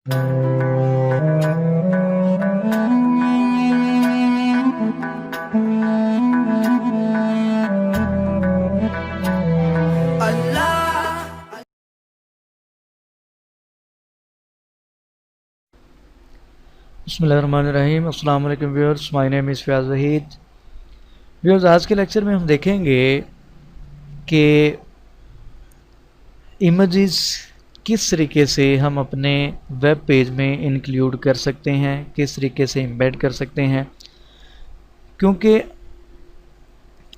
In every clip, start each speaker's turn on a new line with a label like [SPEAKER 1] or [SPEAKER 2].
[SPEAKER 1] बिस्मिल्लाहिर्रहमानिर्रहीम। अस्सलाम वालेकुम viewers, my name is Fayaz Waheed. Viewers, आज के लेक्चर में हम देखेंगे कि इमेजेस किस तरीके से हम अपने वेब पेज में इंक्लूड कर सकते हैं, किस तरीके से एम्बेड कर सकते हैं। क्योंकि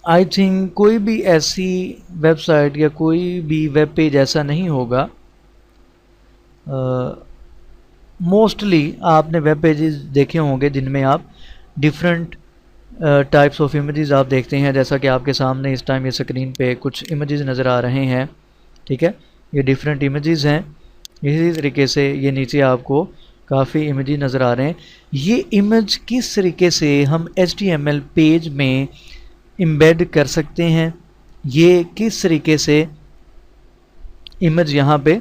[SPEAKER 1] आई थिंक कोई भी ऐसी वेबसाइट या कोई भी वेब पेज ऐसा नहीं होगा, मोस्टली आपने वेब पेजेस देखे होंगे जिनमें आप डिफरेंट टाइप्स ऑफ इमेजेस आप देखते हैं। जैसा कि आपके सामने इस टाइम ये स्क्रीन पे कुछ इमेजेस नज़र आ रहे हैं, ठीक है। ये डिफरेंट इमेजेस हैं। इसी तरीके से ये नीचे आपको काफ़ी इमेजेस नज़र आ रहे हैं। ये इमेज किस तरीके से हम HTML पेज में एम्बेड कर सकते हैं, ये किस तरीके से इमेज यहाँ पे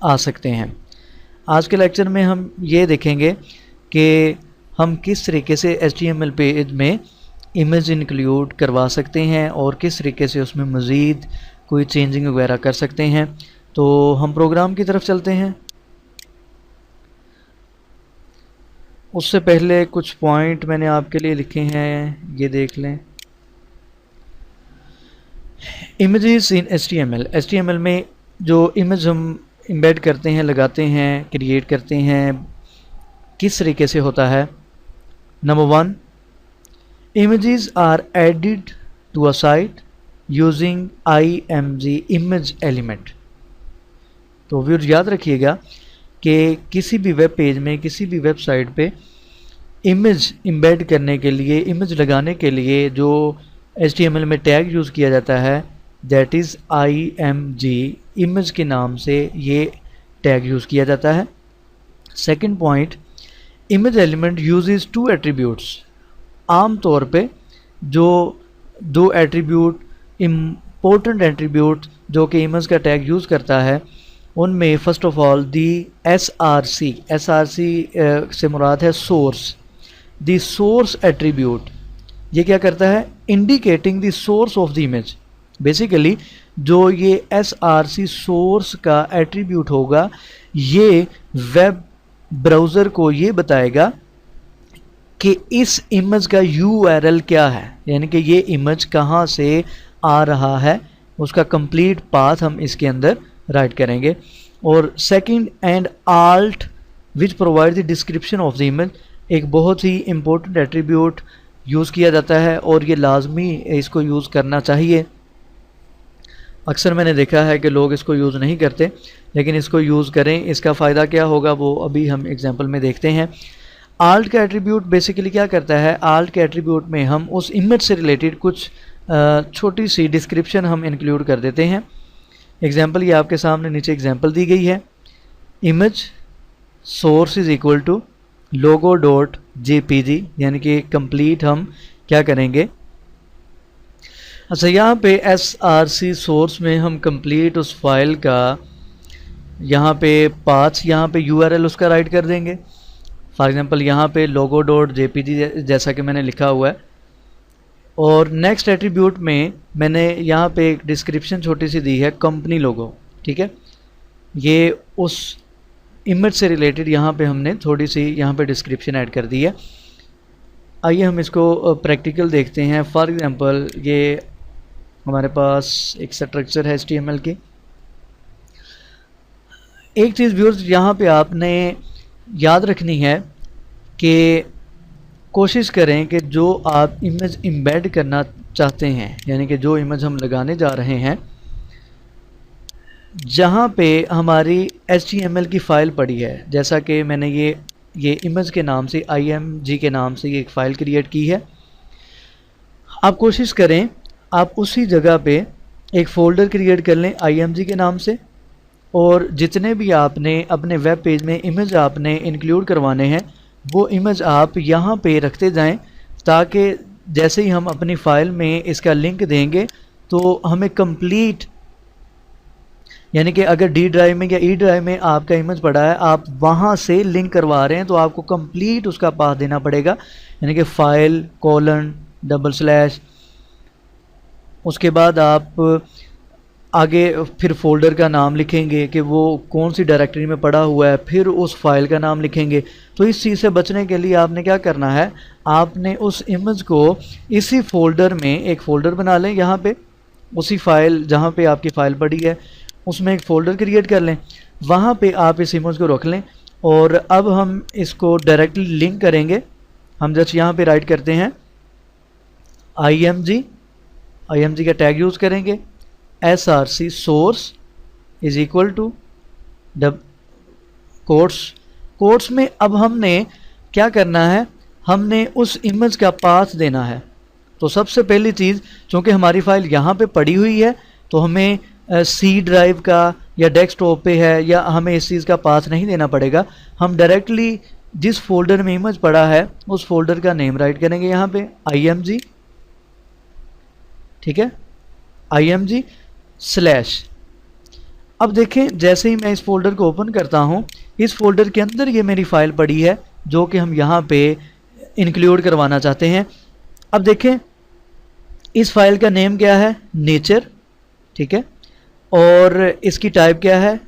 [SPEAKER 1] आ सकते हैं। आज के लेक्चर में हम ये देखेंगे कि हम किस तरीके से HTML पेज में इमेज इंक्लूड करवा सकते हैं और किस तरीके से उसमें मज़ीद कोई चेंजिंग वगैरह कर सकते हैं। तो हम प्रोग्राम की तरफ चलते हैं। उससे पहले कुछ पॉइंट मैंने आपके लिए लिखे हैं, ये देख लें। इमेजेस इन HTML में जो इमेज हम एम्बेड करते हैं, लगाते हैं, क्रिएट करते हैं, किस तरीके से होता है। Number 1, images are added to a site using img image element। तो व्यूअर्स याद रखिएगा कि किसी भी वेब पेज में, किसी भी वेबसाइट पे इमेज एम्बेड करने के लिए, इमेज लगाने के लिए जो HTML में टैग यूज़ किया जाता है, दैट इज़ img, इमेज के नाम से ये टैग यूज़ किया जाता है। Second point, image element uses 2 attributes. आम तौर पे जो 2 एट्रीब्यूट, इम्पोर्टेंट एट्रीब्यूट जो कि इमेज का टैग यूज़ करता है, उनमें first of all the SRC से मुराद है सोर्स। दी सोर्स एट्रीब्यूट, ये क्या करता है, indicating the source of the image. Basically जो ये SRC सोर्स का एट्रीब्यूट होगा, ये वेब ब्राउज़र को ये बताएगा कि इस इमेज का URL क्या है, यानी कि ये इमेज कहाँ से आ रहा है, उसका कंप्लीट पाथ हम इसके अंदर राइट करेंगे। और second and alt which provide the description of the image, एक बहुत ही इम्पोर्टेंट एट्रीब्यूट यूज़ किया जाता है और ये लाजमी इसको यूज़ करना चाहिए। अक्सर मैंने देखा है कि लोग इसको यूज़ नहीं करते, लेकिन इसको यूज़ करें। इसका फ़ायदा क्या होगा वो अभी हम एग्जांपल में देखते हैं। आल्ट का एट्रीब्यूट बेसिकली क्या करता है, आल्ट के एट्रीब्यूट में हम उस इमेज से रिलेटेड कुछ छोटी सी डिस्क्रिप्शन हम इंक्लूड कर देते हैं। एग्जांपल ये आपके सामने नीचे एग्जांपल दी गई है। Image source is equal to logo.jpg, यानी कि कंप्लीट हम क्या करेंगे। अच्छा, यहाँ पे SRC सोर्स में हम कंप्लीट उस फाइल का यहाँ पे पाथ, यहाँ पे URL उसका राइट कर देंगे। फॉर एग्जांपल यहाँ पे logo.jpg जैसा कि मैंने लिखा हुआ है। और नेक्स्ट एट्रीब्यूट में मैंने यहाँ पे एक डिस्क्रिप्शन छोटी सी दी है, कंपनी लोगो, ठीक है। ये उस इमेज से रिलेटेड यहाँ पे हमने थोड़ी सी यहाँ पे डिस्क्रिप्शन ऐड कर दी है। आइए हम इसको प्रैक्टिकल देखते हैं। फॉर एग्जांपल ये हमारे पास एक स्ट्रक्चर है HTML की। एक चीज़ व्यूअर्स यहाँ पे आपने याद रखनी है कि कोशिश करें कि जो आप इमेज एम्बेड करना चाहते हैं, यानी कि जो इमेज हम लगाने जा रहे हैं, जहाँ पे हमारी HTML की फ़ाइल पड़ी है, जैसा कि मैंने ये इमेज के नाम से, img के नाम से ये एक फ़ाइल क्रिएट की है। आप कोशिश करें आप उसी जगह पे एक फ़ोल्डर क्रिएट कर लें img के नाम से, और जितने भी आपने अपने वेब पेज में इमेज आपने इंक्लूड करवाने हैं, वो इमेज आप यहाँ पे रखते जाएं, ताकि जैसे ही हम अपनी फ़ाइल में इसका लिंक देंगे तो हमें कंप्लीट यानी कि अगर डी ड्राइव में या ई ड्राइव में आपका इमेज पड़ा है, आप वहाँ से लिंक करवा रहे हैं, तो आपको कंप्लीट उसका पाथ देना पड़ेगा, यानी कि फाइल :/। उसके बाद आप आगे फिर फोल्डर का नाम लिखेंगे कि वो कौन सी डायरेक्टरी में पड़ा हुआ है, फिर उस फाइल का नाम लिखेंगे। तो इस चीज़ से बचने के लिए आपने क्या करना है, आपने उस इमेज को इसी फोल्डर में एक फ़ोल्डर बना लें, यहाँ पे उसी फाइल जहाँ पे आपकी फ़ाइल पड़ी है उसमें एक फ़ोल्डर क्रिएट कर लें, वहाँ पे आप इस इमेज को रख लें। और अब हम इसको डायरेक्टली लिंक करेंगे। हम जस्ट यहाँ पे राइट करते हैं img का टैग यूज़ करेंगे, src source is equal to quotes में अब हमने क्या करना है, हमने उस इमेज का पाथ देना है। तो सबसे पहली चीज़, चूँकि हमारी फ़ाइल यहाँ पे पड़ी हुई है, तो हमें सी ड्राइव का या डेस्कटॉप पे है, या हमें इस चीज़ का पाथ नहीं देना पड़ेगा। हम डायरेक्टली जिस फोल्डर में इमेज पड़ा है उस फोल्डर का नेम राइट करेंगे यहाँ पे img, ठीक है, img/। अब देखें, जैसे ही मैं इस फोल्डर को ओपन करता हूँ, इस फोल्डर के अंदर ये मेरी फ़ाइल पड़ी है जो कि हम यहाँ पे इंक्लूड करवाना चाहते हैं। अब देखें, इस फाइल का नेम क्या है, नेचर, ठीक है, और इसकी टाइप क्या है,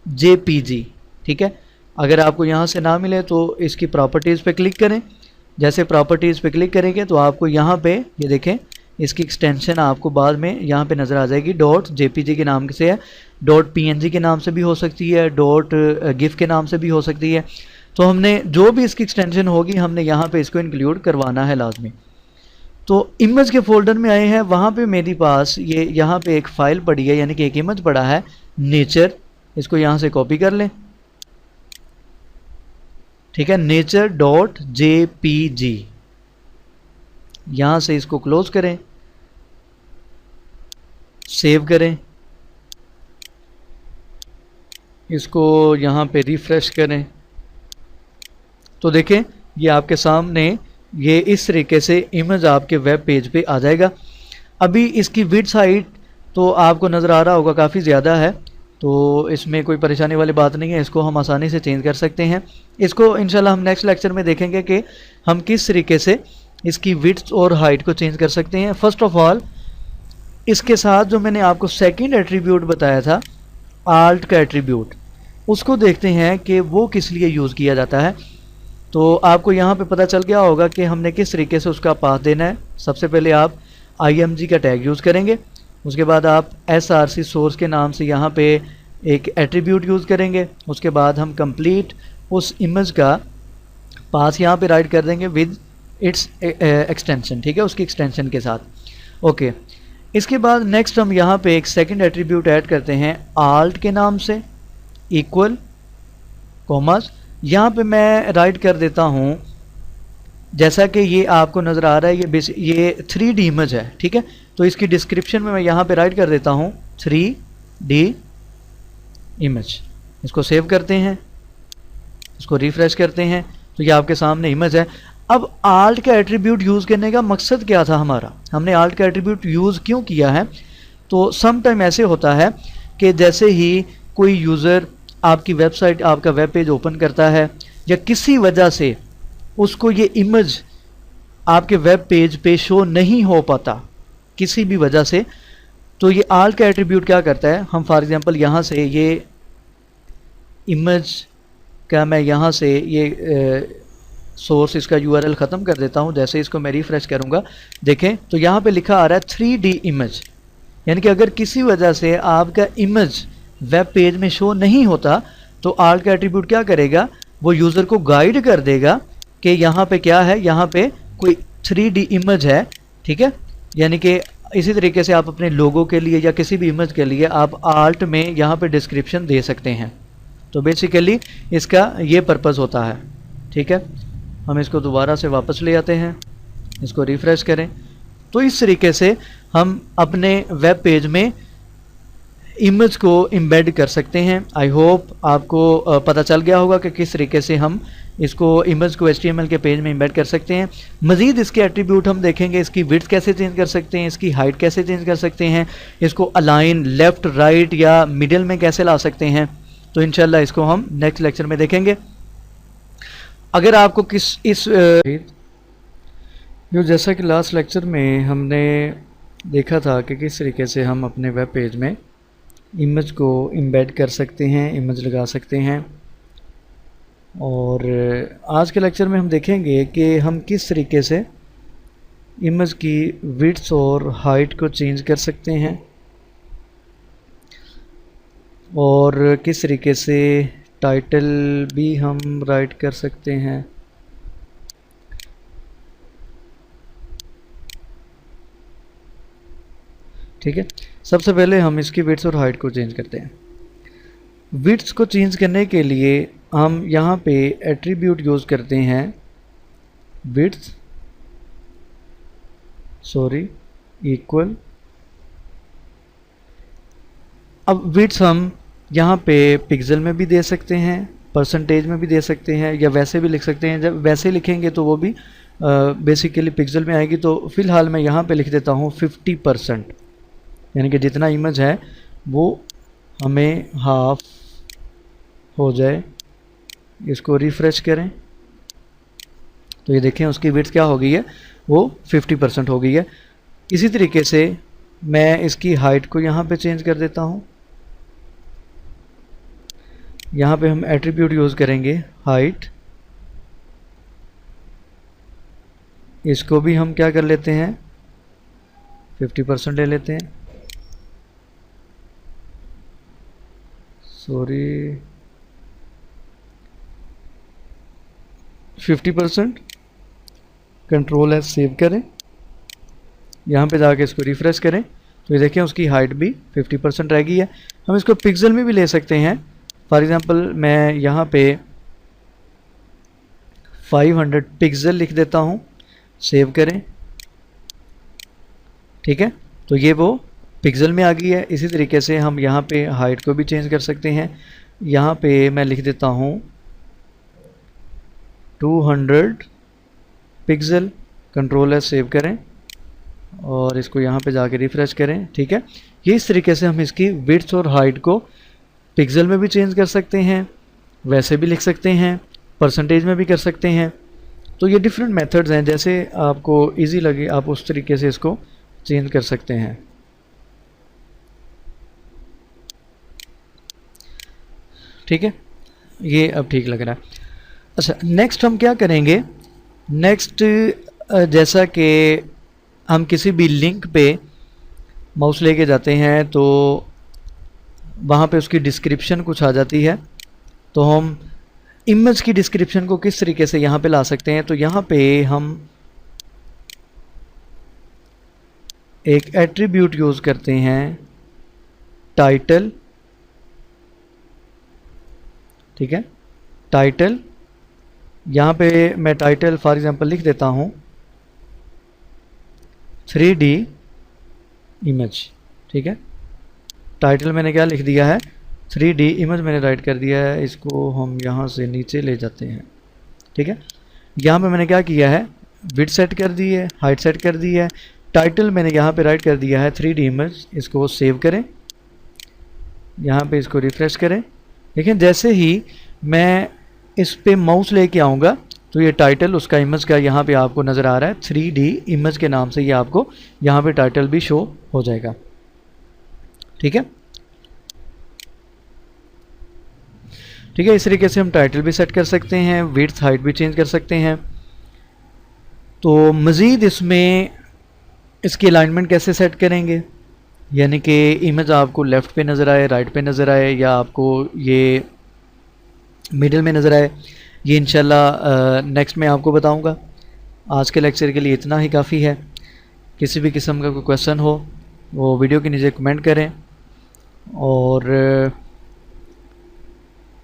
[SPEAKER 1] jpg, ठीक है। अगर आपको यहाँ से ना मिले तो इसकी प्रॉपर्टीज़ पे क्लिक करें। जैसे प्रॉपर्टीज़ पे क्लिक करेंगे तो आपको यहाँ पे ये देखें, इसकी एक्सटेंशन आपको बाद में यहाँ पे नज़र आ जाएगी। .jpg के नाम से है, .png के नाम से भी हो सकती है, .gif के नाम से भी हो सकती है। तो हमने जो भी इसकी एक्सटेंशन होगी, हमने यहाँ पे इसको इंक्लूड करवाना है लाजमी। तो इमेज के फोल्डर में आए हैं, वहाँ पे मेरे पास ये यहाँ पे एक फ़ाइल पड़ी है, यानी कि एक इमेज पड़ा है नेचर। इसको यहाँ से कॉपी कर लें, ठीक है, nature.jpg। यहाँ से इसको क्लोज करें, सेव करें, इसको यहाँ पे रिफ्रेश करें, तो देखें ये आपके सामने ये इस तरीके से इमेज आपके वेब पेज पे आ जाएगा। अभी इसकी विड्थ हाइट तो आपको नज़र आ रहा होगा काफ़ी ज़्यादा है, तो इसमें कोई परेशानी वाली बात नहीं है, इसको हम आसानी से चेंज कर सकते हैं। इसको इंशाल्लाह हम नेक्स्ट लेक्चर में देखेंगे कि हम किस तरीके से इसकी विड्थ और हाइट को चेंज कर सकते हैं। फर्स्ट ऑफ ऑल, इसके साथ जो मैंने आपको सेकंड एट्रीब्यूट बताया था, आल्ट का एट्रीब्यूट, उसको देखते हैं कि वो किस लिए यूज़ किया जाता है। तो आपको यहाँ पे पता चल गया होगा कि हमने किस तरीके से उसका पाथ देना है। सबसे पहले आप img का टैग यूज़ करेंगे, उसके बाद आप src सोर्स के नाम से यहाँ पे एक एट्रीब्यूट यूज़ करेंगे, उसके बाद हम कंप्लीट उस इमेज का पाथ यहाँ पे राइट कर देंगे विद इट्स एक्सटेंशन, ठीक है, उसकी एक्सटेंशन के साथ। ओके, इसके बाद नेक्स्ट हम यहाँ पे एक सेकंड एट्रीब्यूट ऐड करते हैं आल्ट के नाम से, इक्वल कॉमर्स। यहाँ पे मैं राइट कर देता हूँ, जैसा कि ये आपको नज़र आ रहा है, ये 3D इमेज है, ठीक है। तो इसकी डिस्क्रिप्शन में मैं यहाँ पे राइट कर देता हूँ 3D इमेज। इसको सेव करते हैं, इसको रिफ्रेश करते हैं, तो ये आपके सामने इमेज है। अब आल्ट का एट्रीब्यूट यूज़ करने का मकसद क्या था हमारा, हमने आल्ट का एट्रीब्यूट यूज़ क्यों किया है। तो सम टाइम ऐसे होता है कि जैसे ही कोई यूज़र आपकी वेबसाइट, आपका वेब पेज ओपन करता है, या किसी वजह से उसको ये इमेज आपके वेब पेज पे शो नहीं हो पाता किसी भी वजह से, तो ये आल्ट का एट्रीब्यूट क्या करता है, हम फॉर एग्जांपल यहाँ से ये इमेज का मैं यहाँ से ये सोर्स इसका URL ख़त्म कर देता हूँ। जैसे इसको मैं रिफ्रेश करूँगा, देखें तो यहाँ पे लिखा आ रहा है 3D इमेज, यानी कि अगर किसी वजह से आपका इमेज वेब पेज में शो नहीं होता, तो आल्ट का एट्रीब्यूट क्या करेगा, वो यूज़र को गाइड कर देगा कि यहाँ पे क्या है, यहाँ पे कोई 3D इमेज है, ठीक है। यानी कि इसी तरीके से आप अपने लोगो के लिए या किसी भी इमेज के लिए आप आल्ट में यहाँ पे डिस्क्रिप्शन दे सकते हैं। तो बेसिकली इसका ये पर्पज़ होता है, ठीक है। हम इसको दोबारा से वापस ले आते हैं, इसको रिफ़्रेश करें। तो इस तरीके से हम अपने वेब पेज में इमेज को एम्बेड कर सकते हैं। आई होप आपको पता चल गया होगा कि किस तरीके से हम इसको इमेज को HTML के पेज में एम्बेड कर सकते हैं। मज़ीद इसके एट्रीब्यूट हम देखेंगे, इसकी विड्थ कैसे चेंज कर सकते हैं, इसकी हाइट कैसे चेंज कर सकते हैं, इसको अलाइन लेफ़्ट राइट या मिडिल में कैसे ला सकते हैं। तो इंशाल्लाह इसको हम नेक्स्ट लेक्चर में देखेंगे। अगर आपको जो जैसा कि लास्ट लेक्चर में हमने देखा था कि किस तरीके से हम अपने वेब पेज में इमेज को एम्बेड कर सकते हैं, इमेज लगा सकते हैं, और आज के लेक्चर में हम देखेंगे कि हम किस तरीके से इमेज की विड्थ और हाइट को चेंज कर सकते हैं और किस तरीके से टाइटल भी हम राइट कर सकते हैं। ठीक है, सबसे पहले हम इसकी विड्थ और हाइट को चेंज करते हैं। विड्थ को चेंज करने के लिए हम यहाँ पे एट्रीब्यूट यूज़ करते हैं विड्थ इक्वल। अब विड्थ हम यहाँ पे पिक्सल में भी दे सकते हैं, परसेंटेज में भी दे सकते हैं, या वैसे भी लिख सकते हैं। जब वैसे लिखेंगे तो वो भी बेसिकली पिक्सल में आएगी। तो फ़िलहाल मैं यहाँ पे लिख देता हूँ 50%, यानी कि जितना इमेज है वो हमें हाफ हो जाए। इसको रिफ़्रेश करें तो ये देखें उसकी विड्थ क्या हो गई है, वो 50% हो गई है। इसी तरीके से मैं इसकी हाइट को यहाँ पे चेंज कर देता हूँ। यहाँ पे हम एट्रीब्यूट यूज़ करेंगे हाइट। इसको भी हम क्या कर लेते हैं, 50% ले लेते हैं। 50%। कंट्रोल एस सेव करें, यहाँ पे जाके इसको रिफ़्रेश करें तो ये देखें उसकी हाइट भी 50% रह गई है। हम इसको पिक्सल में भी ले सकते हैं। फॉर एग्ज़ाम्पल मैं यहाँ पे 500 पिक्सल लिख देता हूँ, सेव करें। ठीक है, तो ये वो पिक्सल में आ गई है। इसी तरीके से हम यहाँ पे हाइट को भी चेंज कर सकते हैं। यहाँ पे मैं लिख देता हूँ 200 पिक्सल, कंट्रोल एस सेव करें और इसको यहाँ पे जाके रिफ़्रेश करें। ठीक है, ये इस तरीके से हम इसकी विड्थ और हाइट को पिक्सल में भी चेंज कर सकते हैं, वैसे भी लिख सकते हैं, परसेंटेज में भी कर सकते हैं। तो ये डिफरेंट मेथड्स हैं, जैसे आपको इजी लगे आप उस तरीके से इसको चेंज कर सकते हैं। ठीक है, ये अब ठीक लग रहा है। अच्छा, नेक्स्ट हम क्या करेंगे, नेक्स्ट जैसा कि हम किसी भी लिंक पे माउस लेके जाते हैं तो वहाँ पे उसकी डिस्क्रिप्शन कुछ आ जाती है, तो हम इमेज की डिस्क्रिप्शन को किस तरीके से यहाँ पे ला सकते हैं। तो यहाँ पे हम एक एट्रीब्यूट यूज़ करते हैं टाइटल। ठीक है, टाइटल, यहाँ पे मैं टाइटल फॉर एग्जांपल लिख देता हूँ 3D इमेज। ठीक है, टाइटल मैंने क्या लिख दिया है, 3D इमेज मैंने राइट कर दिया है। इसको हम यहाँ से नीचे ले जाते हैं। ठीक है, यहाँ पे मैंने क्या किया है, विड्थ सेट कर दी है, हाइट सेट कर दी है, टाइटल मैंने यहाँ पे राइट कर दिया है 3D इमेज। इसको सेव करें, यहाँ पे इसको रिफ़्रेश करें। लेकिन जैसे ही मैं इस पे माउस लेके आऊँगा तो ये टाइटल उसका इमेज का यहाँ पे आपको नज़र आ रहा है 3D इमेज के नाम से, ये आपको यहाँ पे टाइटल भी शो हो जाएगा। ठीक है, ठीक है, इस तरीके से हम टाइटल भी सेट कर सकते हैं, विड्थ हाइट भी चेंज कर सकते हैं। तो मज़ीद इसमें इसकी अलाइनमेंट कैसे सेट करेंगे, यानी कि इमेज आपको लेफ़्ट पे नज़र आए, राइट पे नज़र आए, या आपको ये मिडिल में नज़र आए, ये इंशाल्लाह नेक्स्ट में आपको बताऊंगा। आज के लेक्चर के लिए इतना ही काफ़ी है। किसी भी किस्म का कोई क्वेश्चन हो वो वीडियो के नीचे कमेंट करें, और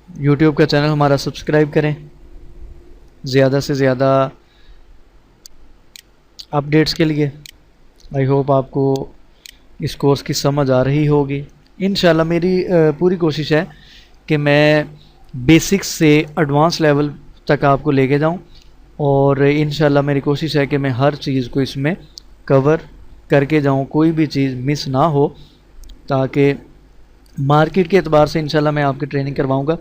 [SPEAKER 1] यूट्यूब का चैनल हमारा सब्सक्राइब करें। ज़्यादा से ज़्यादा अपडेट्स के लिए आई होप आपको इस कोर्स की समझ आ रही होगी। इंशाल्लाह मेरी पूरी कोशिश है कि मैं बेसिक्स से एडवांस लेवल तक आपको लेके जाऊं, और इंशाल्लाह मेरी कोशिश है कि मैं हर चीज़ को इसमें कवर करके जाऊं, कोई भी चीज़ मिस ना हो, ताकि मार्केट के एतबार से इंशाल्लाह मैं आपकी ट्रेनिंग करवाऊंगा,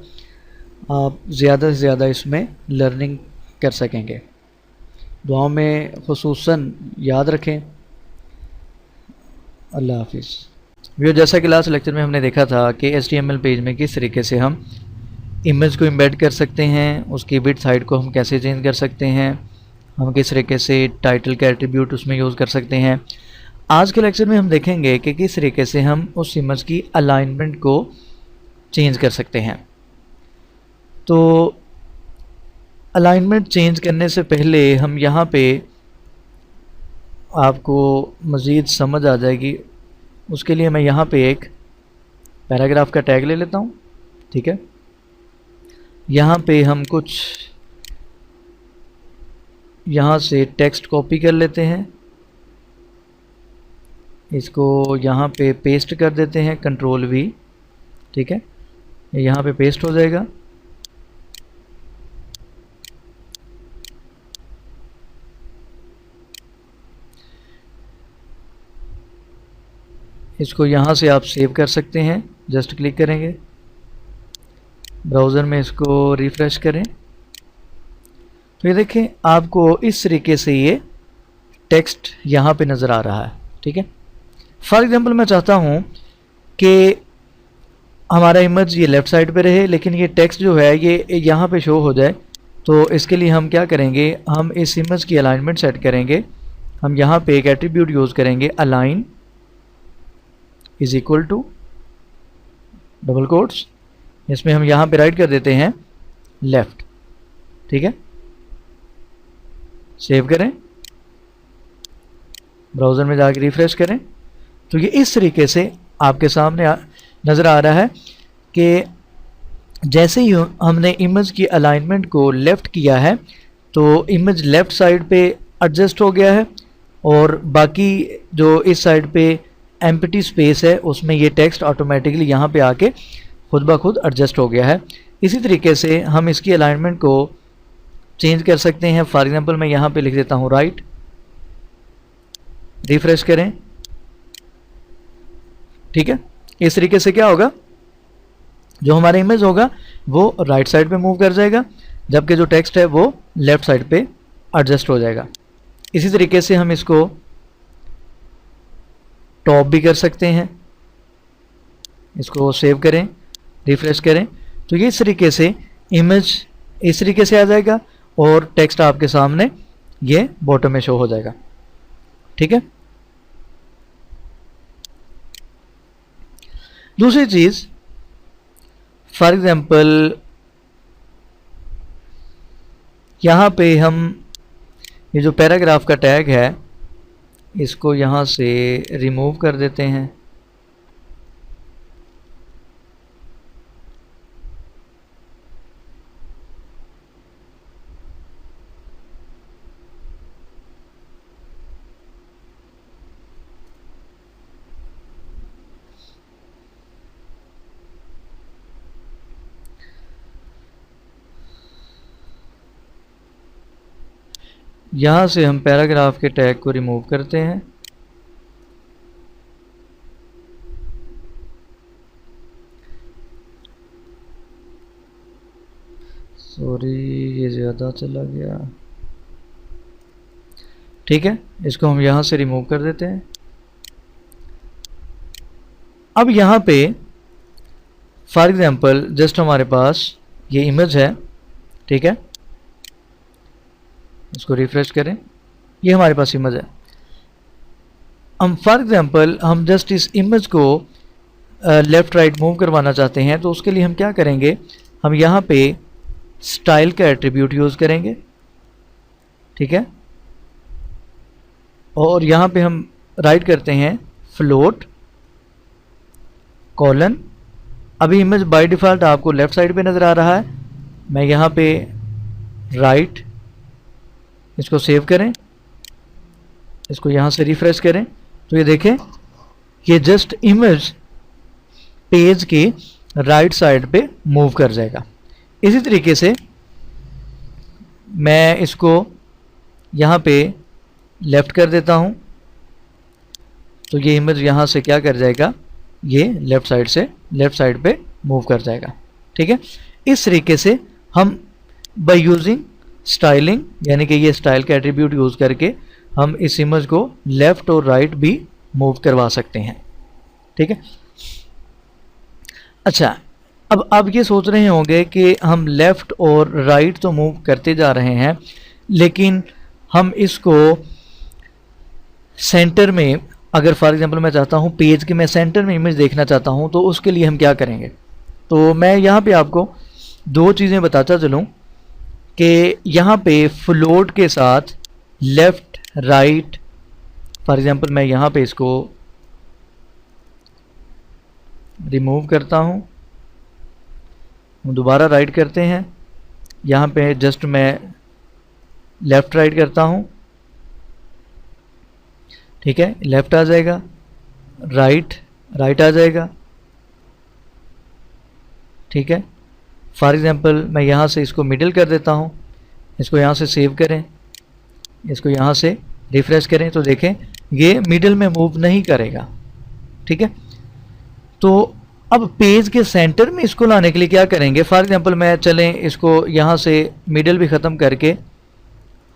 [SPEAKER 1] आप ज़्यादा से ज़्यादा इसमें लर्निंग कर सकेंगे। दुआओं में खुसूसन याद रखें। अल्लाह हाफिज़। वो जैसा कि लास्ट लेक्चर में हमने देखा था कि HTML पेज में किस तरीके से हम इमेज को एम्बेड कर सकते हैं, उसकी बिट हाइट को हम कैसे चेंज कर सकते हैं, हम किस तरीके से टाइटल का एट्रीब्यूट उसमें यूज़ कर सकते हैं। आज के लेक्चर में हम देखेंगे कि किस तरीके से हम उस इमेज की अलाइनमेंट को चेंज कर सकते हैं। तो अलाइनमेंट चेंज करने से पहले हम यहाँ पे आपको मज़ीद समझ आ जाएगी, उसके लिए मैं यहाँ पे एक पैराग्राफ का टैग ले लेता हूँ। ठीक है, यहाँ पे हम कुछ यहाँ से टेक्स्ट कॉपी कर लेते हैं, इसको यहाँ पे पेस्ट कर देते हैं, Ctrl+V। ठीक है, यहाँ पे पेस्ट हो जाएगा। इसको यहाँ से आप सेव कर सकते हैं, जस्ट क्लिक करेंगे, ब्राउज़र में इसको रिफ़्रेश करें तो ये देखें आपको इस तरीके से ये टेक्स्ट यहाँ पे नज़र आ रहा है। ठीक है, फॉर एग्जांपल मैं चाहता हूँ कि हमारा इमेज ये लेफ़्ट साइड पे रहे, लेकिन ये टेक्स्ट जो है ये यहाँ पे शो हो जाए। तो इसके लिए हम क्या करेंगे, हम इस इमेज की अलाइनमेंट सेट करेंगे। हम यहाँ पे एक एट्रीब्यूट यूज़ करेंगे, align is equal to double quotes, इसमें हम यहाँ पे राइट कर देते हैं लेफ़्ट। ठीक है, सेव करें, ब्राउज़र में जाकर रिफ़्रेश करें तो ये इस तरीके से आपके सामने नज़र आ रहा है कि जैसे ही हमने इमेज की अलाइनमेंट को लेफ़्ट किया है तो इमेज लेफ़्ट साइड पे एडजस्ट हो गया है, और बाकी जो इस साइड पे एम्प्टी स्पेस है उसमें ये टेक्स्ट ऑटोमेटिकली यहाँ पे आके खुद ब खुद एडजस्ट हो गया है। इसी तरीके से हम इसकी अलाइनमेंट को चेंज कर सकते हैं। फॉर एग्जांपल मैं यहाँ पे लिख देता हूँ राइट, रिफ्रेश करें। ठीक है, इस तरीके से क्या होगा, जो हमारा इमेज होगा वो राइट साइड पे मूव कर जाएगा, जबकि जो टेक्स्ट है वो लेफ्ट साइड पे एडजस्ट हो जाएगा। इसी तरीके से हम इसको टॉप भी कर सकते हैं। इसको सेव करें, रिफ्रेश करें तो ये इस तरीके से इमेज इस तरीके से आ जाएगा और टेक्स्ट आपके सामने ये बॉटम में शो हो जाएगा। ठीक है, दूसरी चीज, फॉर एग्जांपल यहाँ पे हम ये जो पैराग्राफ का टैग है इसको यहाँ से रिमूव कर देते हैं। यहाँ से हम पैराग्राफ के टैग को रिमूव करते हैं। सॉरी, ये ज़्यादा चला गया। ठीक है, इसको हम यहाँ से रिमूव कर देते हैं। अब यहाँ पे फॉर एग्जांपल जस्ट हमारे पास ये इमेज है। ठीक है, इसको रिफ्रेश करें, ये हमारे पास इमेज है। हम फॉर एग्जांपल हम जस्ट इस इमेज को लेफ़्ट राइट मूव करवाना चाहते हैं, तो उसके लिए हम क्या करेंगे, हम यहाँ पे स्टाइल का एट्रीब्यूट यूज़ करेंगे। ठीक है, और यहाँ पे हम राइट करते हैं फ्लोट कॉलन। अभी इमेज बाय डिफ़ॉल्ट आपको लेफ़्ट साइड पे नज़र आ रहा है, मैं यहाँ पे राइट, इसको सेव करें, इसको यहाँ से रिफ्रेश करें तो ये देखें ये जस्ट इमेज पेज के राइट साइड पे मूव कर जाएगा। इसी तरीके से मैं इसको यहाँ पे लेफ़्ट कर देता हूँ, तो ये इमेज यहाँ से क्या कर जाएगा, ये लेफ़्ट साइड पे मूव कर जाएगा। ठीक है, इस तरीके से हम बाय यूजिंग स्टाइलिंग, यानी कि ये स्टाइल का एट्रीब्यूट यूज़ करके हम इस इमेज को लेफ़्ट और राइट भी मूव करवा सकते हैं। ठीक है, अच्छा, अब आप ये सोच रहे होंगे कि हम लेफ़्ट और राइट तो मूव करते जा रहे हैं, लेकिन हम इसको सेंटर में, अगर फॉर एग्जांपल मैं चाहता हूँ पेज के मैं सेंटर में इमेज देखना चाहता हूँ, तो उसके लिए हम क्या करेंगे। तो मैं यहाँ पे आपको दो चीज़ें बताता चलूँ कि यहाँ पे फ्लोट के साथ लेफ़्ट राइट, फॉर एग्जांपल मैं यहाँ पे इसको रिमूव करता हूँ, दोबारा राइट करते हैं, यहाँ पे जस्ट मैं लेफ़्ट राइट करता हूँ। ठीक है, लेफ़्ट आ जाएगा, राइट आ जाएगा। ठीक है, फॉर एग्जांपल मैं यहाँ से इसको मिडिल कर देता हूँ, इसको यहाँ से सेव करें, इसको यहाँ से रिफ्रेश करें, तो देखें ये मिडिल में मूव नहीं करेगा। ठीक है, तो अब पेज के सेंटर में इसको लाने के लिए क्या करेंगे, फॉर एग्जांपल मैं चलें इसको यहाँ से मिडिल भी ख़त्म करके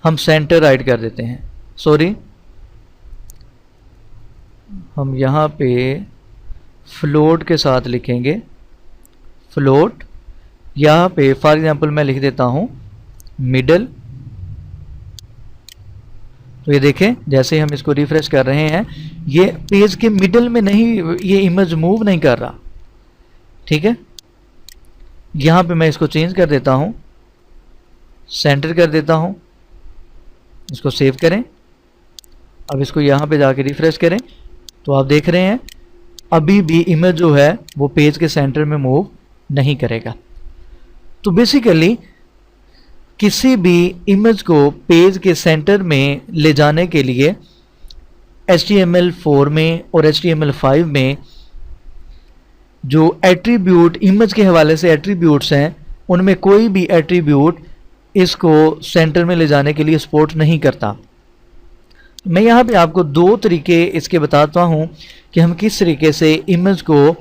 [SPEAKER 1] हम सेंटर राइट कर देते हैं, सॉरी हम यहाँ पे फ्लोट के साथ लिखेंगे, फ्लोट, यहाँ पे फॉर एग्जांपल मैं लिख देता हूँ मिडल। तो ये देखें जैसे हम इसको रिफ्रेश कर रहे हैं, ये पेज के मिडल में नहीं, ये इमेज मूव नहीं कर रहा। ठीक है, यहाँ पे मैं इसको चेंज कर देता हूँ, सेंटर कर देता हूँ, इसको सेव करें। अब इसको यहाँ पे जाके रिफ्रेश करें, तो आप देख रहे हैं अभी भी इमेज जो है वो पेज के सेंटर में मूव नहीं करेगा। तो बेसिकली किसी भी इमेज को पेज के सेंटर में ले जाने के लिए HTML4 में और HTML5 में जो एट्रीब्यूट इमेज के हवाले से एट्रीब्यूट्स हैं, उनमें कोई भी एट्रीब्यूट इसको सेंटर में ले जाने के लिए सपोर्ट नहीं करता। मैं यहाँ पे आपको दो तरीके इसके बताता हूँ कि हम किस तरीके से इमेज को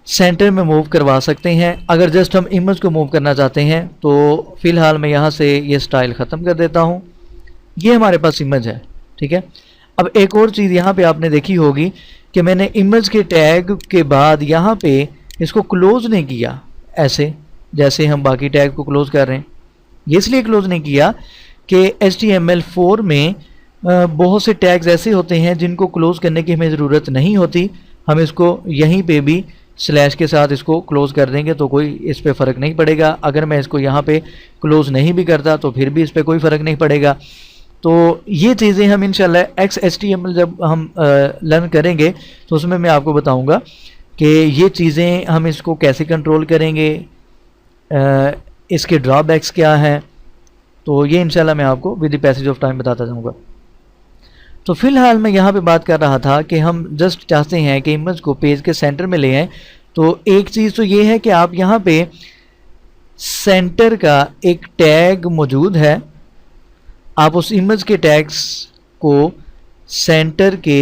[SPEAKER 1] सेंटर में मूव करवा सकते हैं। अगर जस्ट हम इमेज को मूव करना चाहते हैं तो फ़िलहाल मैं यहाँ से ये स्टाइल ख़त्म कर देता हूँ, ये हमारे पास इमेज है। ठीक है, अब एक और चीज़ यहाँ पे आपने देखी होगी कि मैंने इमेज के टैग के बाद यहाँ पे इसको क्लोज़ नहीं किया, ऐसे जैसे हम बाकी टैग को क्लोज़ कर रहे हैं। ये इसलिए क्लोज़ नहीं किया कि HTML4 में बहुत से टैग्स ऐसे होते हैं जिनको क्लोज़ करने की हमें ज़रूरत नहीं होती। हम इसको यहीं पे भी स्लैश के साथ इसको क्लोज़ कर देंगे तो कोई इस पे फ़र्क नहीं पड़ेगा। अगर मैं इसको यहाँ पे क्लोज़ नहीं भी करता तो फिर भी इस पे कोई फ़र्क नहीं पड़ेगा। तो ये चीज़ें हम इंशाल्लाह XHTML जब हम लर्न करेंगे तो उसमें मैं आपको बताऊँगा कि ये चीज़ें हम इसको कैसे कंट्रोल करेंगे, इसके ड्रॉबैक्स क्या हैं। तो ये इंशाल्लाह मैं आपको with the passage of time बताता जाऊँगा। तो फ़िलहाल मैं यहाँ पे बात कर रहा था कि हम जस्ट चाहते हैं कि इमेज को पेज के सेंटर में ले आएँ। तो एक चीज़ तो ये है कि आप यहाँ पे सेंटर का एक टैग मौजूद है, आप उस इमेज के टैग्स को सेंटर के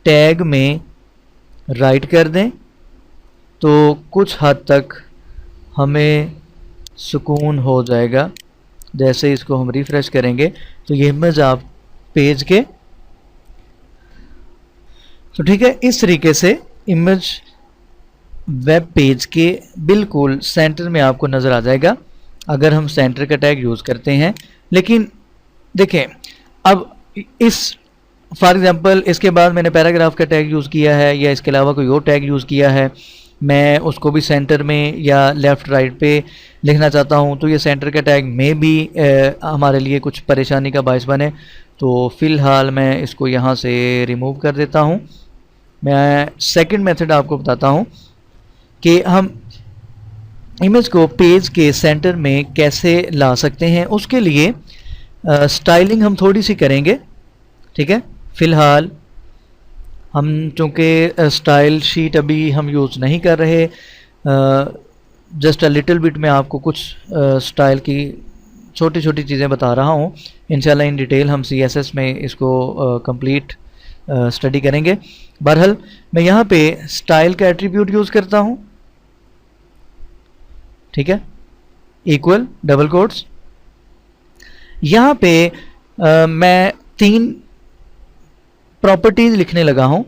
[SPEAKER 1] टैग में राइट कर दें तो कुछ हद तक हमें सुकून हो जाएगा। जैसे इसको हम रिफ़्रेश करेंगे तो ये इमेज आप पेज के, तो ठीक है, इस तरीके से इमेज वेब पेज के बिल्कुल सेंटर में आपको नज़र आ जाएगा अगर हम सेंटर का टैग यूज़ करते हैं। लेकिन देखें अब इस फॉर एग्जांपल इसके बाद मैंने पैराग्राफ का टैग यूज़ किया है या इसके अलावा कोई और टैग यूज़ किया है, मैं उसको भी सेंटर में या लेफ़्ट राइट पे लिखना चाहता हूँ, तो ये सेंटर का टैग में भी हमारे लिए कुछ परेशानी का बायस बने। तो फ़िलहाल मैं इसको यहाँ से रिमूव कर देता हूँ। मैं सेकंड मेथड आपको बताता हूँ कि हम इमेज को पेज के सेंटर में कैसे ला सकते हैं। उसके लिए स्टाइलिंग हम थोड़ी सी करेंगे। ठीक है, फ़िलहाल हम चूँकि स्टाइल शीट अभी हम यूज़ नहीं कर रहे, जस्ट अ लिटिल बिट मैं आपको कुछ स्टाइल की छोटी छोटी चीज़ें बता रहा हूँ। इंशाल्लाह इन डिटेल हम CSS में इसको कंप्लीट स्टडी करेंगे। बहरहाल मैं यहाँ पे स्टाइल का एट्रीब्यूट यूज़ करता हूँ, ठीक है, इक्वल डबल कोट्स। यहाँ पे मैं 3 प्रॉपर्टीज़ लिखने लगा हूँ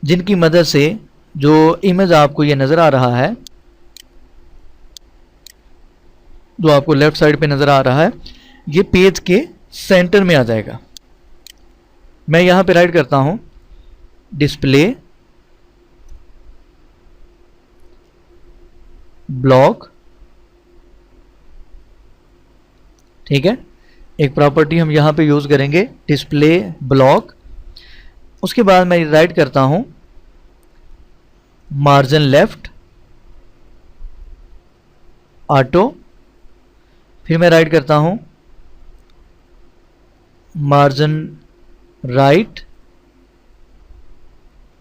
[SPEAKER 1] जिनकी मदद से जो इमेज आपको ये नज़र आ रहा है, जो आपको लेफ्ट साइड पे नज़र आ रहा है, ये पेज के सेंटर में आ जाएगा। मैं यहाँ पे राइट करता हूँ डिस्प्ले ब्लॉक, ठीक है, एक प्रॉपर्टी हम यहाँ पे यूज़ करेंगे डिस्प्ले ब्लॉक। उसके बाद मैं राइट करता हूँ मार्जिन लेफ्ट ऑटो, फिर मैं राइट करता हूँ मार्जिन राइट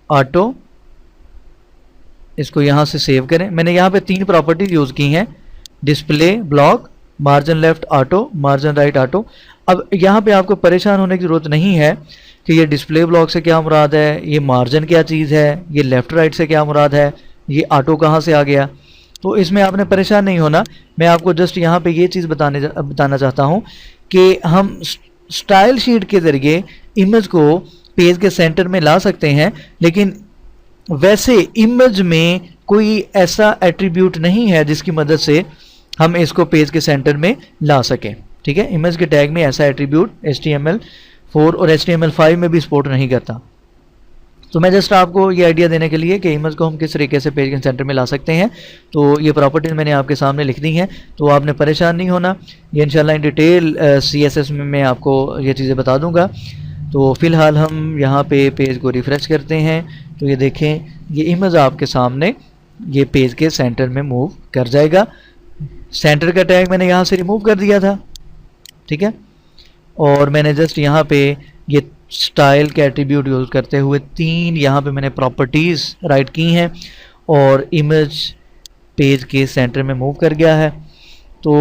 [SPEAKER 1] ऑटो। इसको यहाँ से सेव करें। मैंने यहाँ पे 3 प्रॉपर्टीज यूज़ की हैं, display block, margin left auto, margin right auto. अब यहाँ पे आपको परेशान होने की ज़रूरत नहीं है कि ये डिस्प्ले ब्लॉक से क्या मुराद है, ये मार्जिन क्या चीज़ है, ये लेफ़्ट राइट से क्या मुराद है, ये ऑटो कहाँ से आ गया। तो इसमें आपने परेशान नहीं होना। मैं आपको जस्ट यहाँ पे ये चीज़ बताना चाहता हूँ कि हम स्टाइल शीट के ज़रिए इमेज को पेज के सेंटर में ला सकते हैं, लेकिन वैसे इमेज में कोई ऐसा एट्रीब्यूट नहीं है जिसकी मदद से हम इसको पेज के सेंटर में ला सकें, ठीक है। इमेज के टैग में ऐसा एट्रीब्यूट HTML4 और HTML5 में भी सपोर्ट नहीं करता। तो मैं जस्ट आपको ये आइडिया देने के लिए कि इमेज को हम किस तरीके से पेज के सेंटर में ला सकते हैं, तो ये प्रॉपर्टीज मैंने आपके सामने लिख दी हैं, तो आपने परेशान नहीं होना। ये इंशाल्लाह इन डिटेल CSS में मैं आपको ये चीज़ें बता दूंगा। तो फ़िलहाल हम यहाँ पे पेज को रिफ़्रेश करते हैं, तो ये देखें ये इमेज आपके सामने ये पेज के सेंटर में मूव कर जाएगा। सेंटर का टैग मैंने यहाँ से रिमूव कर दिया था, ठीक है, और मैंने जस्ट यहाँ पे ये स्टाइल के एट्रीब्यूट यूज़ करते हुए 3 यहाँ पे मैंने प्रॉपर्टीज़ राइट की हैं और इमेज पेज के सेंटर में मूव कर गया है। तो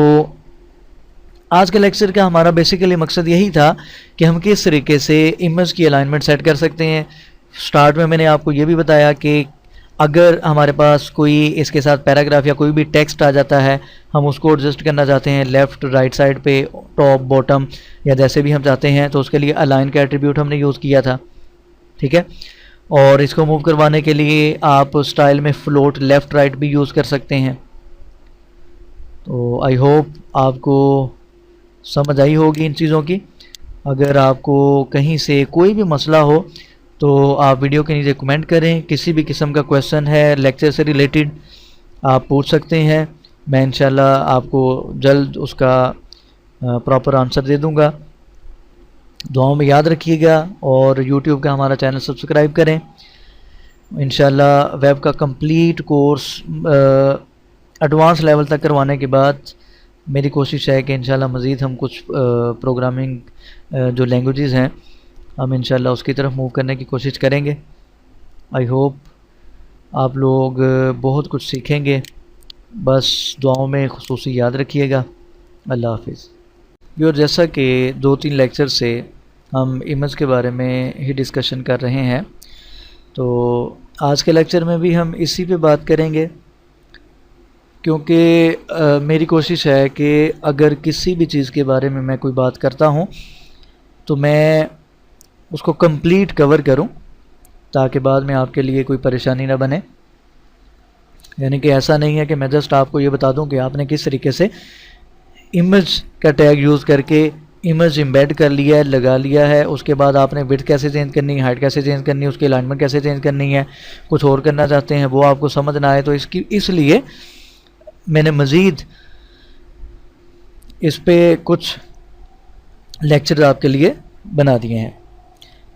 [SPEAKER 1] आज के लेक्चर का हमारा बेसिकली मकसद यही था कि हम किस तरीके से इमेज की अलाइनमेंट सेट कर सकते हैं। स्टार्ट में मैंने आपको ये भी बताया कि अगर हमारे पास कोई इसके साथ पैराग्राफ या कोई भी टेक्स्ट आ जाता है, हम उसको एडजस्ट करना चाहते हैं लेफ़्ट राइट साइड पे, टॉप बॉटम या जैसे भी हम चाहते हैं, तो उसके लिए अलाइन का एट्रीब्यूट हमने यूज़ किया था, ठीक है। और इसको मूव करवाने के लिए आप स्टाइल में फ्लोट लेफ़्ट राइट भी यूज़ कर सकते हैं। तो आई होप आपको समझ आई होगी इन चीज़ों की। अगर आपको कहीं से कोई भी मसला हो तो आप वीडियो के नीचे कमेंट करें। किसी भी किस्म का क्वेश्चन है लेक्चर से रिलेटेड आप पूछ सकते हैं, मैं इंशाल्लाह आपको जल्द उसका प्रॉपर आंसर दे दूंगा। दुआओं में याद रखिएगा और YouTube का हमारा चैनल सब्सक्राइब करें। इंशाल्लाह वेब का कंप्लीट कोर्स एडवांस लेवल तक करवाने के बाद मेरी कोशिश है कि इंशाल्लाह मज़ीद हम कुछ प्रोग्रामिंग जो लैंग्वेजेस हैं हम इंशाल्लाह उसकी तरफ मूव करने की कोशिश करेंगे। आई होप आप लोग बहुत कुछ सीखेंगे, बस दुआओं में खुसूसी याद रखिएगा। अल्लाह हाफिज़। और जैसा कि 2-3 लेक्चर से हम इमेज के बारे में ही डिस्कशन कर रहे हैं, तो आज के लेक्चर में भी हम इसी पे बात करेंगे, क्योंकि मेरी कोशिश है कि अगर किसी भी चीज़ के बारे में मैं कोई बात करता हूँ तो मैं उसको कंप्लीट कवर करूं ताकि बाद में आपके लिए कोई परेशानी ना बने। यानी कि ऐसा नहीं है कि मैं जस्ट आपको ये बता दूं कि आपने किस तरीके से इमेज का टैग यूज़ करके इमेज एम्बेड कर लिया है, लगा लिया है, उसके बाद आपने विड्थ कैसे चेंज करनी है, हाइट कैसे चेंज करनी है, उसकी अलाइनमेंट कैसे चेंज करनी है, कुछ और करना चाहते हैं वो आपको समझ ना आए। तो इसलिए मैंने मज़ीद इस पे कुछ लेक्चर आपके लिए बना दिए हैं।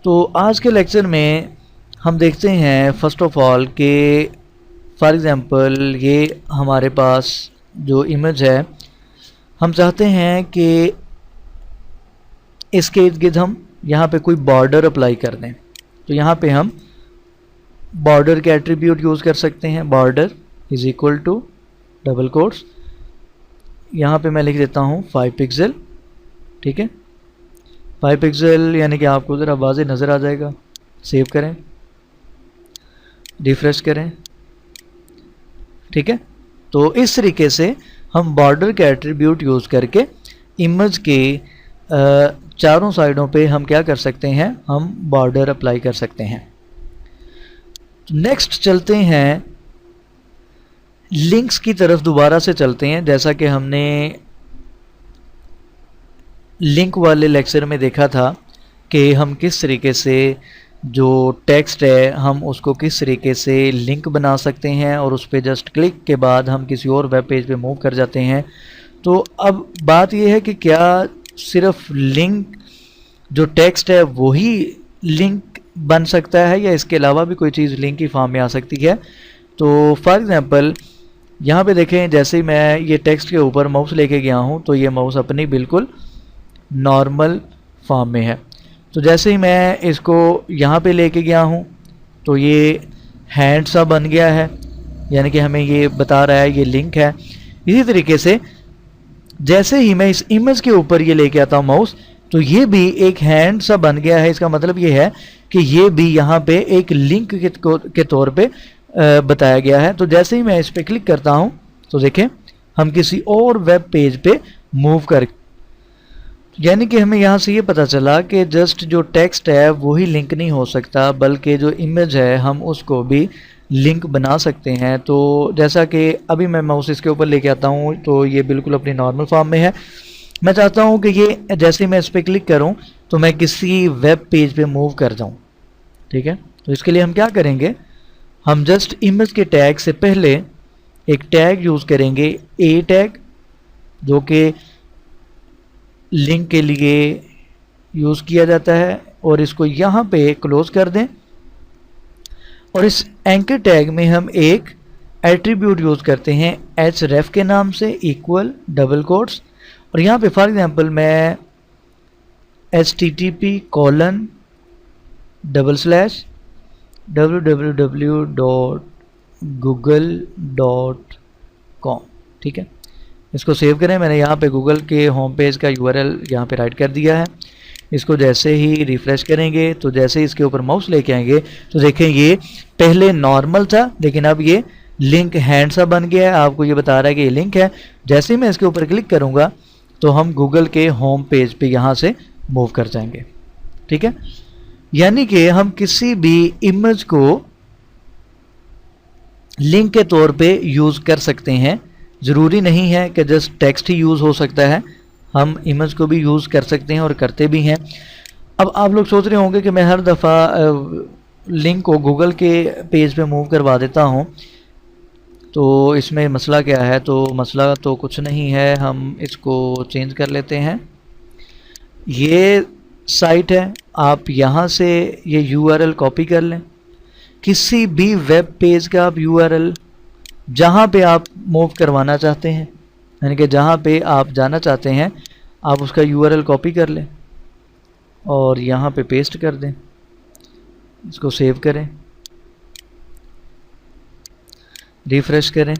[SPEAKER 1] तो आज के लेक्चर में हम देखते हैं फर्स्ट ऑफ ऑल कि फॉर एग्ज़ाम्पल ये हमारे पास जो इमेज है, हम चाहते हैं कि इसके इर्द गिर्द हम यहाँ पे कोई बॉर्डर अप्लाई कर दें। तो यहाँ पे हम बॉर्डर के एट्रीब्यूट यूज़ कर सकते हैं। Border is equal to double quotes, यहाँ पे मैं लिख देता हूँ 5 पिक्सल, ठीक है। 5 पिक्सल यानी कि आपको ज़रा वाज़ेह नज़र आ जाएगा। सेव करें, रिफ्रेश करें, ठीक है। तो इस तरीके से हम बॉर्डर के एट्रीब्यूट यूज़ करके इमेज के चारों साइडों पे हम क्या कर सकते हैं, हम बॉर्डर अप्लाई कर सकते हैं। नेक्स्ट चलते हैं लिंक्स की तरफ, दोबारा से चलते हैं। जैसा कि हमने लिंक वाले लेक्चर में देखा था कि हम किस तरीके से जो टेक्स्ट है हम उसको किस तरीके से लिंक बना सकते हैं और उस पर जस्ट क्लिक के बाद हम किसी और वेब पेज पे मूव कर जाते हैं। तो अब बात यह है कि क्या सिर्फ लिंक जो टेक्स्ट है वही लिंक बन सकता है या इसके अलावा भी कोई चीज़ लिंक की फॉर्म में आ सकती है। तो फॉर एग्ज़ाम्पल यहाँ पे देखें, जैसे ही मैं ये टेक्स्ट के ऊपर माउस लेके गया हूँ तो ये माउस अपनी बिल्कुल नॉर्मल फॉर्म में है। तो जैसे ही मैं इसको यहाँ पे लेके गया हूँ तो ये हैंड सा बन गया है, यानी कि हमें ये बता रहा है ये लिंक है। इसी तरीके से जैसे ही मैं इस इमेज के ऊपर ये लेके आता हूँ माउस तो ये भी एक हैंड सा बन गया है। इसका मतलब ये है कि ये भी यहाँ पे एक लिंक के तौर पे बताया गया है। तो जैसे ही मैं इस पर क्लिक करता हूँ तो देखें हम किसी और वेब पेज पे मूव कर, यानी कि हमें यहाँ से ये पता चला कि जस्ट जो टेक्स्ट है वही लिंक नहीं हो सकता, बल्कि जो इमेज है हम उसको भी लिंक बना सकते हैं। तो जैसा कि अभी मैं माउस इसके ऊपर लेके आता हूँ तो ये बिल्कुल अपनी नॉर्मल फॉर्म में है। मैं चाहता हूँ कि ये जैसे ही मैं इस पर क्लिक करूँ तो मैं किसी वेब पेज पे मूव कर जाऊँ, ठीक है। तो इसके लिए हम क्या करेंगे, हम जस्ट इमेज के टैग से पहले एक टैग यूज़ करेंगे, ए टैग, जो कि लिंक के लिए यूज़ किया जाता है, और इसको यहाँ पे क्लोज कर दें। और इस एंकर टैग में हम एक एट्रीब्यूट यूज़ करते हैं href के नाम से, इक्वल डबल कोट्स, और यहाँ पे फॉर एग्जांपल मैं http://www.google.com, ठीक है। इसको सेव करें। मैंने यहाँ पे गूगल के होम पेज का यूआरएल यहाँ पे राइट कर दिया है। इसको जैसे ही रिफ़्रेश करेंगे तो जैसे ही इसके ऊपर माउस लेके आएंगे तो देखें ये पहले नॉर्मल था लेकिन अब ये लिंक हैंड सा बन गया है। आपको ये बता रहा है कि ये लिंक है। जैसे ही मैं इसके ऊपर क्लिक करूँगा तो हम गूगल के होम पेज पे यहाँ से मूव कर जाएंगे, ठीक है। यानी कि हम किसी भी इमेज को लिंक के तौर पे यूज़ कर सकते हैं। ज़रूरी नहीं है कि जस्ट टेक्स्ट ही यूज़ हो सकता है, हम इमेज को भी यूज़ कर सकते हैं और करते भी हैं। अब आप लोग सोच रहे होंगे कि मैं हर दफ़ा लिंक को गूगल के पेज पे मूव करवा देता हूँ तो इसमें मसला क्या है। तो मसला तो कुछ नहीं है, हम इसको चेंज कर लेते हैं। ये साइट है, आप यहाँ से ये यूआरएल कॉपी कर लें, किसी भी वेब पेज का आप यूआरएल जहाँ पे आप मूव करवाना चाहते हैं, यानी कि जहाँ पे आप जाना चाहते हैं, आप उसका यूआरएल कॉपी कर लें और यहाँ पे पेस्ट कर दें। इसको सेव करें, रिफ्रेश करें।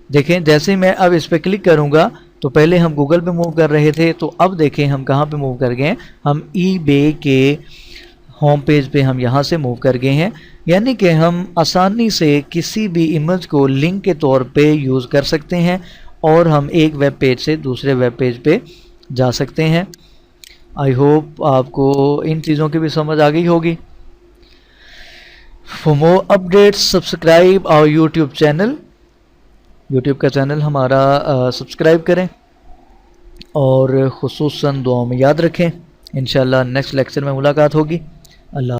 [SPEAKER 1] देखें जैसे ही मैं अब इस पर क्लिक करूँगा तो पहले हम गूगल पे मूव कर रहे थे, तो अब देखें हम कहाँ पे मूव कर गए, हम eBay के होम पेज पे हम यहाँ से मूव कर गए हैं। यानी कि हम आसानी से किसी भी इमेज को लिंक के तौर पे यूज़ कर सकते हैं और हम एक वेब पेज से दूसरे वेब पेज पे जा सकते हैं। आई होप आपको इन चीज़ों की भी समझ आ गई होगी। For more updates subscribe our YouTube channel. YouTube का चैनल हमारा सब्सक्राइब करें और ख़ुसूसन दुआओं में याद रखें। इंशाल्लाह नेक्स्ट लेक्चर में मुलाकात होगी।